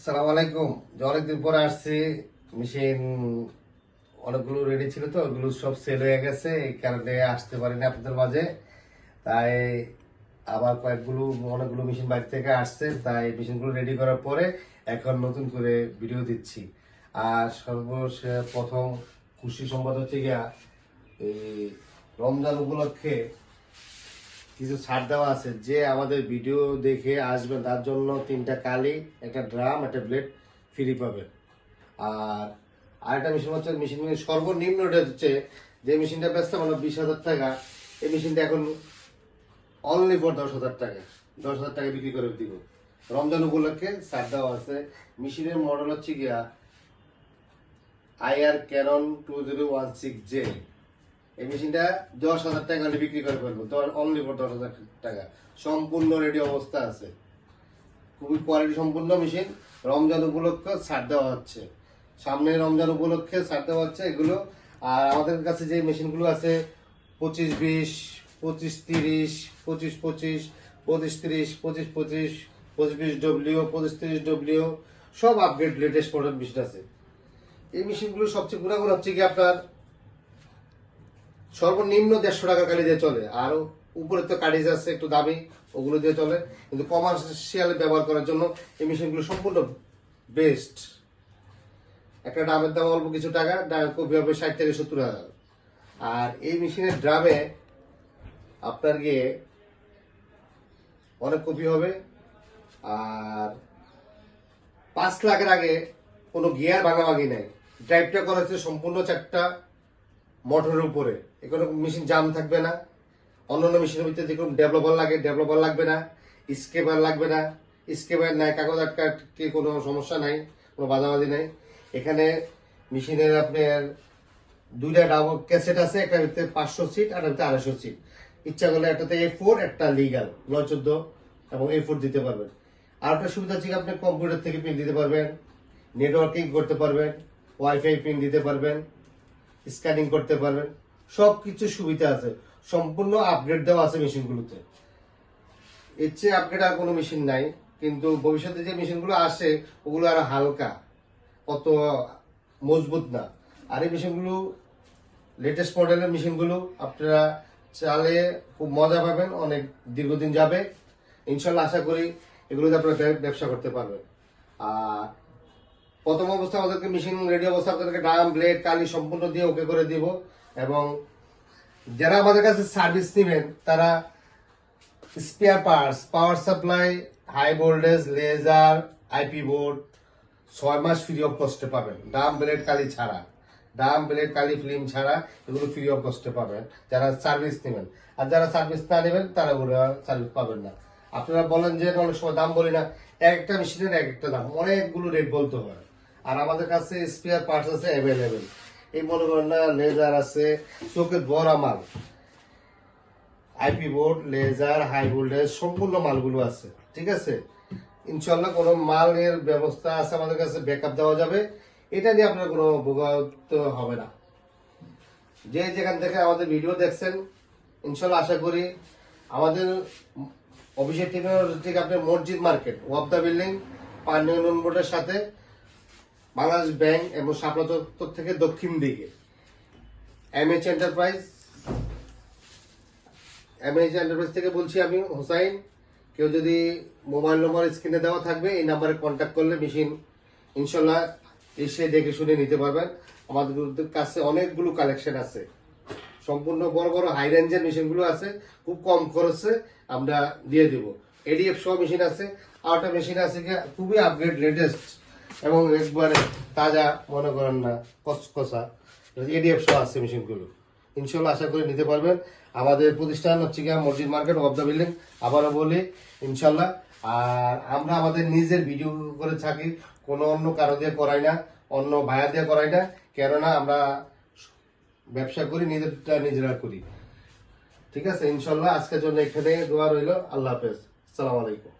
আসসালামু আলাইকুম। অনেকদিন পরে আসছি। মেশিন অনেকগুলো রেডি ছিল, তো ওগুলো সব সেল হয়ে গেছে, এই কারণে আসতে পারিনি আপনাদের মাঝে। তাই আবার অনেকগুলো মেশিন বাইরে থেকে আসছে, তাই মেশিনগুলো রেডি করার পরে এখন নতুন করে ভিডিও দিচ্ছি। আর প্রথম খুশি সংবাদ হচ্ছে গিয়া, এই রমজান উপলক্ষে কিছু ছাড় দেওয়া আছে। যে আমাদের ভিডিও দেখে আসবেন তার জন্য 3টা কালি, একটা ড্রাম, একটা ব্লেড ফ্রি পাবেন। আর আরেকটা মেশিন হচ্ছে, মেশিন সর্বনিম্ন রেট হচ্ছে, যে মেশিনটা বেচতে মানে 20,000 টাকা, এই মেশিনটা এখন অনলি ফর 10,000 টাকা, 10,000 টাকা বিক্রি করে দিব। রমজান উপলক্ষে ছাড় দেওয়া আছে। মেশিনের মডেল হচ্ছে গিয়া IR Canon 2016J। এই মেশিনটা 10,000 টাকা হলে বিক্রি করে ফেলবো, অনলি ফর 10,000 টাকা। সম্পূর্ণ রেডি অবস্থা আছে, খুবই কোয়ালিটি সম্পূর্ণ মেশিন। রমজান উপলক্ষে ছাড় দেওয়া হচ্ছে, সামনে রমজান উপলক্ষে ছাড় দেওয়া হচ্ছে এগুলো। আর আমাদের কাছে যে মেশিনগুলো আছে 25-20, 25-30, 25-25, 25-30, 25-25, 25-20, 25-30W, সব আপগ্রেড লেটেস্ট মডেল মেশিন আছে। এই মেশিনগুলো সবচেয়ে গুণাগুণ হচ্ছে কি, আপনার সর্বনিম্ন 150 টাকা কালি দিয়ে চলে। আর উপরে তো কাটিজ আছে একটু দামি, ওগুলো দিয়ে চলে। কিন্তু কমার্শিয়াল ব্যবহার করার জন্য এই মেশিনগুলো সম্পূর্ণ বেস্ট। একটা ড্রামের দাম অল্প কিছু টাকা, কপি হবে 60 থেকে 70 হাজার। আর এই মেশিনের ড্রামে আপনার গিয়ে অনেক কপি হবে। আর 5 লাখের আগে কোনো গিয়ার ভাঙাভাঙি নাই। ড্রাইভটা করা হচ্ছে সম্পূর্ণ 4টা মোটরের উপরে, এখানে মেশিন জাম থাকবে না। অন্যান্য মেশিনের ভিতরে দেখুন ডেভেলপার লাগে, ডেভেলপার লাগবে না, স্কেপার লাগবে না, স্কেপার নাই, কাগজ আটকে কোনো সমস্যা নাই, কোনো বাধাবাধি নাই। এখানে মেশিনের আপনার 2টা ডাবল ক্যাসেট আছে, একটা ভিতরে 500 সিট আর একটা 250 সিট। ইচ্ছা করলে একটাতে A4, একটা লিগাল 914 এবং A4 দিতে পারবেন। আর একটা সুবিধা হচ্ছে আপনি কম্পিউটার থেকে পিন দিতে পারবেন, নেটওয়ার্কিং করতে পারবেন, ওয়াইফাই পিন দিতে পারবেন, স্ক্যানিং করতে পারবেন, সব কিছু সুবিধা আছে। সম্পূর্ণ আপগ্রেড দেওয়া আছে মেশিনগুলোতে। এর চেয়ে আপগ্রেড আর কোনো মেশিন নাই। কিন্তু ভবিষ্যতে যে মেশিনগুলো আসে ওগুলো আরো হালকা, অত মজবুত না। আর এই মেশিনগুলো লেটেস্ট মডেলের মেশিনগুলো আপনারা চালিয়ে খুব মজা পাবেন, অনেক দীর্ঘদিন যাবে ইনশাল্লাহ। আশা করি এগুলোতে আপনারা ব্যবসা করতে পারবেন। আর প্রথম অবস্থা আমাদেরকে মেশিন রেডি অবস্থা আপনাদেরকে ড্রাম, ব্লেড, কালি সম্পূর্ণ দিয়ে ওকে করে দিব। এবং যারা আমাদের কাছে সার্ভিস নেবেন তারা spare parts, power supply, high voltage, laser, IP board 6 মাস ফ্রি অফ কস্টে পাবেন। ড্রাম, ব্লেড, কালি ছাড়া, ড্রাম, ব্লেড, কালি, ফিল্ম ছাড়া এগুলো ফ্রি অফ কস্টে পাবেন যারা সার্ভিস নেবেন। আর যারা সার্ভিস না নেবেন তারা ওগুলো সার্ভিস পাবেন না। আপনারা বলেন যে অনেক সময় দাম বলি না, একটা মেশিনের এক একটা দাম, অনেকগুলো রেট বলতে হয়। আর আমাদের কাছে স্পেয়ার পার্টস আছে অ্যাভেলেবেল। এই মনে করেন না, লেজার আছে, চোখের বড় মাল, IP board, laser, high voltage সম্পূর্ণ মালগুলো আছে। ঠিক আছে, ইনশাল্লাহ কোনো মালের ব্যবস্থা আছে আমাদের কাছে, ব্যাকআপ দেওয়া যাবে। এটা নিয়ে আপনার কোনো ভোগান্তি হবে না। যে যেখান থেকে আমাদের ভিডিও দেখছেন ইনশাল্লাহ আশা করি আমাদের অফিসের ঠিক আপনার মসজিদ মার্কেট, ওয়াবদা বিল্ডিং, 5 নং বোর্ডের সাথে বাংলাদেশ ব্যাংক এবং শাপলা চত্বর থেকে দক্ষিণ দিকে MH এন্টারপ্রাইজ থেকে বলছি আমি হোসাইন। কেউ যদি মোবাইল নম্বর স্ক্রিনে দেওয়া থাকবে, এই নাম্বারে কন্ট্যাক্ট করলে মেশিন ইনশাল্লাহ এসে দেখে শুনে নিতে পারবেন। আমাদের কাছে অনেকগুলো কালেকশন আছে, সম্পূর্ণ বড় বড় হাই রেঞ্জের মেশিনগুলো আছে, খুব কম খরচে আমরা দিয়ে দেব। ADF সহ মেশিন আছে, আর একটা মেশিন আছে খুবই আপগ্রেড লেটেস্ট এবং একবারে তাজা, মনে করেন না কচকচা, ADF সহ আছে মেশিনগুলো। ইনশাল্লাহ আশা করি নিতে পারবেন। আমাদের প্রতিষ্ঠান হচ্ছে গিয়ে মসজিদ মার্কেট, ওয়াবদা বিল্ডিং, আবারও বলি ইনশাল্লাহ। আর আমরা আমাদের নিজের ভিডিও করে থাকি, কোনো অন্য কারো দিয়ে করাই না, অন্য ভাইয়া দিয়ে করাই না। কেননা আমরা ব্যবসা করি, নিজেরটা নিজেরা করি। ঠিক আছে, ইনশাল্লাহ আজকের জন্য এখানে দোয়া রইল। আল্লাহ হাফেজ, আসসালামু আলাইকুম।